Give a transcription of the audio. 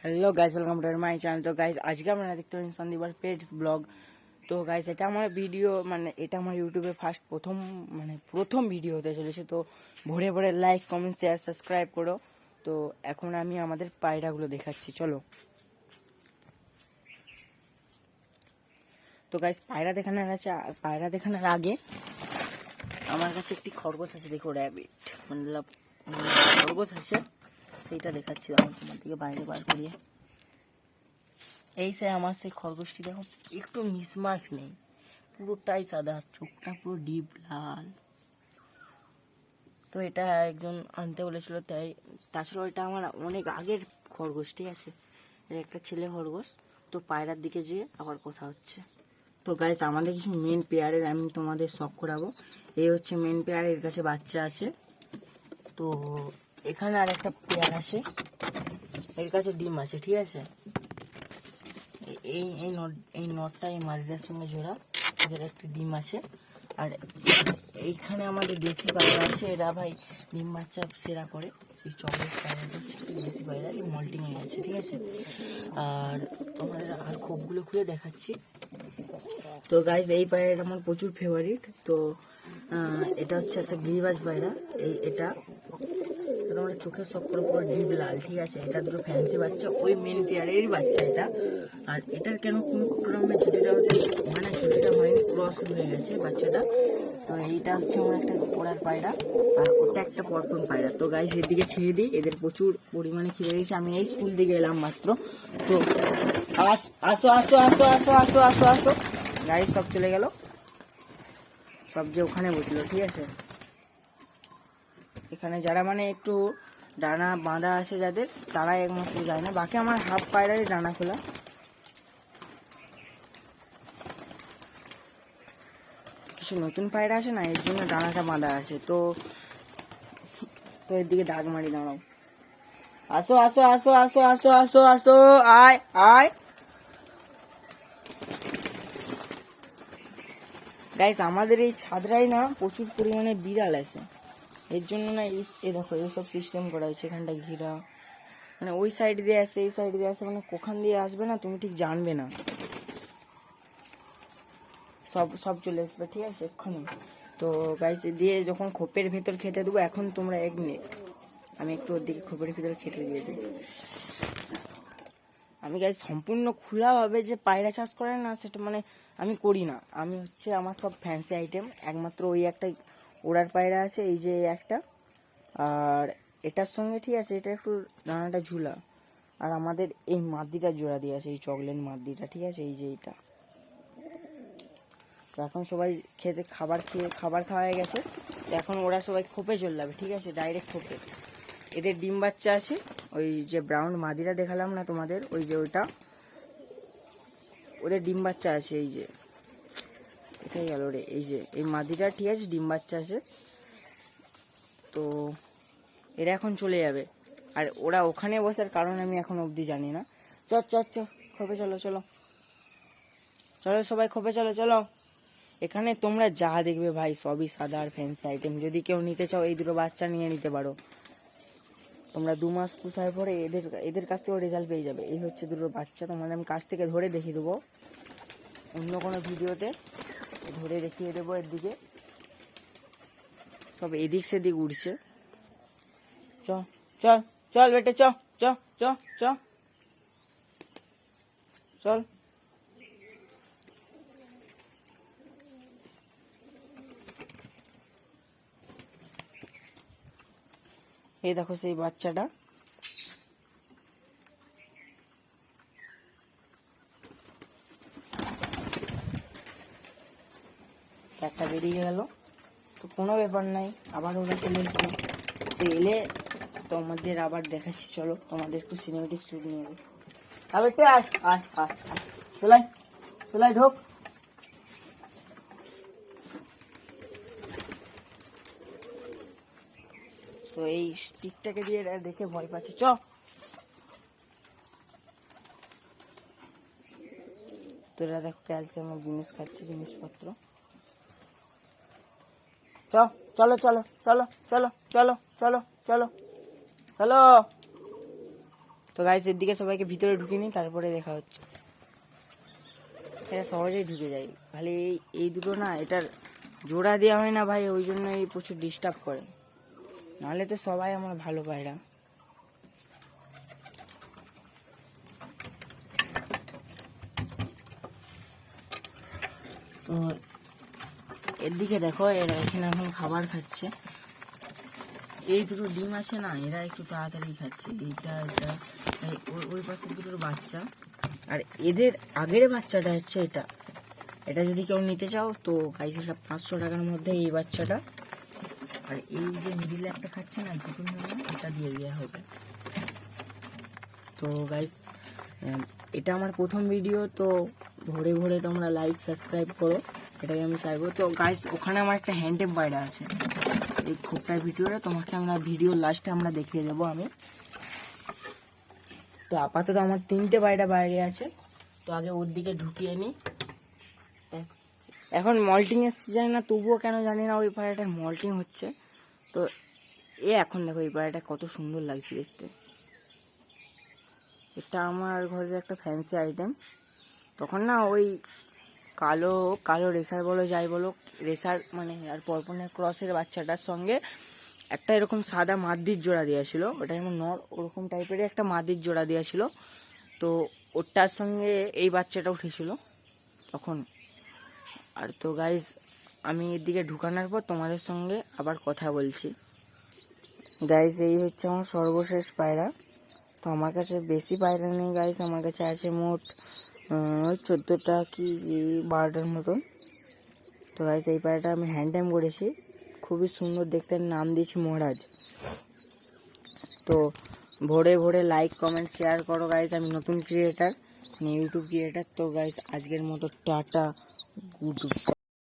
Hello guys, welcome to my channel. তো guys, আজকে আপনারা দেখতে পাচ্ছেন সন্দীপার পেটস ব্লগ। তো গাইস, এটা আমার ভিডিও, এটা আমার ইউটিউবে প্রথম ভিডিও হতে চলেছে। তো ভরে ভরে লাইক, কমেন্ট, শেয়ার, সাবস্ক্রাইব করো। তো এখন আমি আমাদের পায়রাগুলো দেখাচ্ছি, চলো। তো গাইস, পায়রা দেখানোর আগে আমার কাছে একটি খরগোশ আছে, দেখো, র্যাবিট খরগোশ আছে, সেইটা দেখাচ্ছি। আমার তোমার দিকে বাইরে বার করিয়ে এই আমার সেই খরগোশটি দেখো, একটু মিসমার্ক নেই, পুরোটাই সাদা, চোখটা পুরো ডিপ লাল। তো এটা একজন আনতে বলেছিল, তাই। তাছাড়াও এটা আমার অনেক আগের খরগোশটি আছে, এর একটা ছেলে খরগোশ। তো পায়রার দিকে যেয়ে আবার কথা হচ্ছে। তো গাইস, আমাদের কিছু মেন পেয়ারের আমি তোমাদের শখ করাবো। এই হচ্ছে মেন পেয়ার, এর কাছে বাচ্চা আছে। তো এখানে আর একটা পেয়ার আছে, এর কাছে ডিম আছে, ঠিক আছে। এই নটটা এই মারিটার সঙ্গে জোড়া, এদের একটা ডিম আছে। আর এইখানে আমাদের দেশি পায়রা আছে, এরা ভাই ডিম বাচ্চা সেরা করে। এই চকলেট পায়রাটা দেশি পায়রা, এই মল্টিংয়ে আছে, ঠিক আছে। আর তোমাদের আর খোপগুলো খুলে দেখাচ্ছি। তো গাইজ, এই পায়রাটা আমার প্রচুর ফেভারিট। তো এটা হচ্ছে একটা গিরিবাজ পায়রা। এটা তোমার চোখের সব পুরো ডিপ লাল, ঠিক আছে। এটা দুটো ফ্যান্সি বাচ্চা, ওই মেন পেয়ারেরই বাচ্চা এটা। আর এটার কেন কোনো রকমের ছুটিটা ছুটিটা হয়নি, ক্রস হয়ে গেছে বাচ্চাটা। তো এইটা হচ্ছে আমার একটা পড়ার পায়রা, আর ওটা একটা পরপন পায়রা। তো গাইস, এদিকে ছেড়ে দিই, এদের প্রচুর পরিমাণে খিদে গেছে। আমি এই স্কুল দিকে এলাম মাত্র। তো আসো আসো আসো আসো আসো আসো আসো গাইস, সব চলে গেল, সব যে ওখানে বসলো, ঠিক আছে। এখানে যারা একটু ডানা বাঁধা আছে যাদের, তারাই একমাত্র যায় না, বাকি আমার হাফ পায়রারই ডানা খোলা। কিছু নতুন পায়রা আছে না, এর জন্য ডানাটা বাঁধা আছে। তো এর দিকে দাগ মারি, দাঁড়াও। আসো আসো আসো আসো আসো আসো আসো, আয় আয় গাইস, আমাদের এই ছাদরাই না প্রচুর পরিমাণে বিড়াল আছে। এর জন্য না এই দেখো, এইসব সিস্টেম করা হয়েছে। এখানটা ঘিরা, ওই সাইড দিয়ে আসে, এই সাইড দিয়ে আসে, কোখান দিয়ে আসবে না তুমি ঠিক জানবে না। সব চলে আসবে, ঠিক আছে, এক্ষুনি। তো গাইস, দিয়ে যখন খোপের ভেতর খেতে দেবো, এখন তোমরা 1 মিনিট, আমি একটু ওর দিকে খোপের ভেতর খেতে দিয়ে দিই। আমি গাইস সম্পূর্ণ খোলাভাবে যে পায়রা চাষ করে না, সেটা আমি করি না। আমি হচ্ছে আমার সব ফ্যান্সি আইটেম, একমাত্র ওই একটা ওড়ার পায়রা আছে, এই যে একটা, আর এটার সঙ্গে, ঠিক আছে, এটা একটু দানাটা ঝুলা। আর আমাদের এই মাদিটা জোড়া দিয়ে আছে, এই চকলেট মাদিটা, ঠিক আছে, এই যে এইটা। তো এখন সবাই খাবার খাওয়া হয়ে গেছে। তো এখন ওরা সবাই খোপে চলে যাবে, ঠিক আছে, ডাইরেক্ট খোপে। এদের ডিম বাচ্চা আছে, ওই যে ব্রাউন মাদিরা দেখালাম না তোমাদের, ওই যে ওইটা, ওদের ডিম বাচ্চা আছে। এই যে কোথায় গেল রে, এই যে এই মাদিরা, ঠিক আছে, ডিম বাচ্চা আছে। তো এরা এখন চলে যাবে, আর ওরা ওখানে বসার কারণ আমি এখন অবধি জানি না। চ খোপে চলো, চলো চলো সবাই খোপে চলো চলো। এখানে তোমরা যা দেখবে ভাই, সবই সাদা আর ফ্যান্সি আইটেম। যদি কেউ নিতে চাও, এই দুটো বাচ্চা নিয়ে নিতে পারো। তোমরা 2 মাস পুষার পরে এদের কাছ থেকে রেজাল্ট পেয়ে যাবে। এই হচ্ছে দুটো বাচ্চা, তোমাদের আমি কাছ থেকে ধরে দেখিয়ে দেবো, অন্য কোনো ভিডিওতে ধরে দেখিয়ে দেবো। এর দিকে সব এদিক সেদিক উঠছে। চল চল চল বেটে, চ চ চ চ চল। এই দেখো সেই বাচ্চাটা, একটা বেরিয়ে গেল। তো কোনো ব্যাপার নাই, আবার ওরা চলে এসলো। তো এলে তোমাদের আবার দেখাচ্ছি, চলো তোমাদের একটু সিনেমেটিক শুট নিয়ে যাবো। আবার আয় আয় আয় আয়, চলাই চলাই, ঢোক। তো এই স্টিকটাকে দিয়ে দেখে ভয় পাচ্ছে, চ। তো এরা দেখো ক্যালসিয়ামের জিনিস খাচ্ছে, জিনিসপত্র। চলো চলো চলো চলো চলো চলো চলো চলো। তো গাইস এর দিকে সবাইকে ভিতরে ঢুকে নিই, তারপরে দেখা হচ্ছে। এটা সহজেই ঢুকে যায়, খালি এই দুটো না এটার জোড়া দেওয়া হয় না ভাই, ওই জন্য এই প্রচুর ডিস্টার্ব করে, নাহলে তো সবাই আমার ভালো পায়রা। তো এর দিকে দেখো, এরা এখানে এখন খাবার খাচ্ছে। এই দুটো ডিম আছে না, এরা একটু তাড়াতাড়ি খাচ্ছে। এইটা এটা ওই পাশে দুটোর বাচ্চা, আর এদের আগের বাচ্চাটা হচ্ছে এটা। এটা যদি কেউ নিতে চাও তো গাইস এটা 500 টাকার মধ্যে এই বাচ্চাটা। আর এই যে মিডিলে একটা খাচ্ছে না ঝুটুন, এটা দিয়ে দেওয়া হবে। তো গাইস এটা আমার প্রথম ভিডিও, তো ভরে ভরে তোমরা লাইক সাবস্ক্রাইব করো, এটাই আমি চাইবো। তো গাইস ওখানে আমার একটা হ্যান্ডটেপ পায়রা আছে, এই খোপটার ভিডিওটা তোমাকে আমরা ভিডিও লাস্টে আমরা দেখিয়ে দেবো আমি। তো আপাতত আমার 3টে পায়রা বাইরে আছে, তো আগে ওর দিকে ঢুকিয়ে নিই। এখন মল্টিং এর সিজন না, তবুও কেন জানি না ওই পায়রাটার মল্টিং হচ্ছে। তো এখন দেখো এই পায়রাটা কত সুন্দর লাগছে দেখতে। এটা আমার ঘরের একটা ফ্যান্সি আইটেম। তখন না ওই কালো কালো রেসার বলো যাই বলো, রেসার মানে আর পরপনের ক্রসের বাচ্চাটার সঙ্গে একটা এরকম সাদা মাদির জোড়া দেওয়া ছিল, ওটা যেমন নর ওরকম টাইপেরই একটা মাদির জোড়া দেওয়া ছিল। তো ওটার সঙ্গে এই বাচ্চাটা উঠেছিল তখন। আর তো গাইস আমি এর দিকে ঢুকানোর পর তোমাদের সঙ্গে আবার কথা বলছি। গাইস এই হচ্ছে আমার সর্বশেষ পায়রা। তো আমার কাছে বেশি পায়রা নেই গাইস, আমার কাছে আছে মোট 14টা কি 12টার মতন। তো গাইস এই পায়রাটা আমি হ্যান্ড টাইম করেছি, খুবই সুন্দর দেখতে, নাম দিয়েছি মহারাজ। তো ভোরে ভোরে লাইক কমেন্ট শেয়ার করো গাইস, আমি নতুন ক্রিয়েটার, ইউটিউব ক্রিয়েটার। তো গাইস আজকের মতো টাটা, গুড।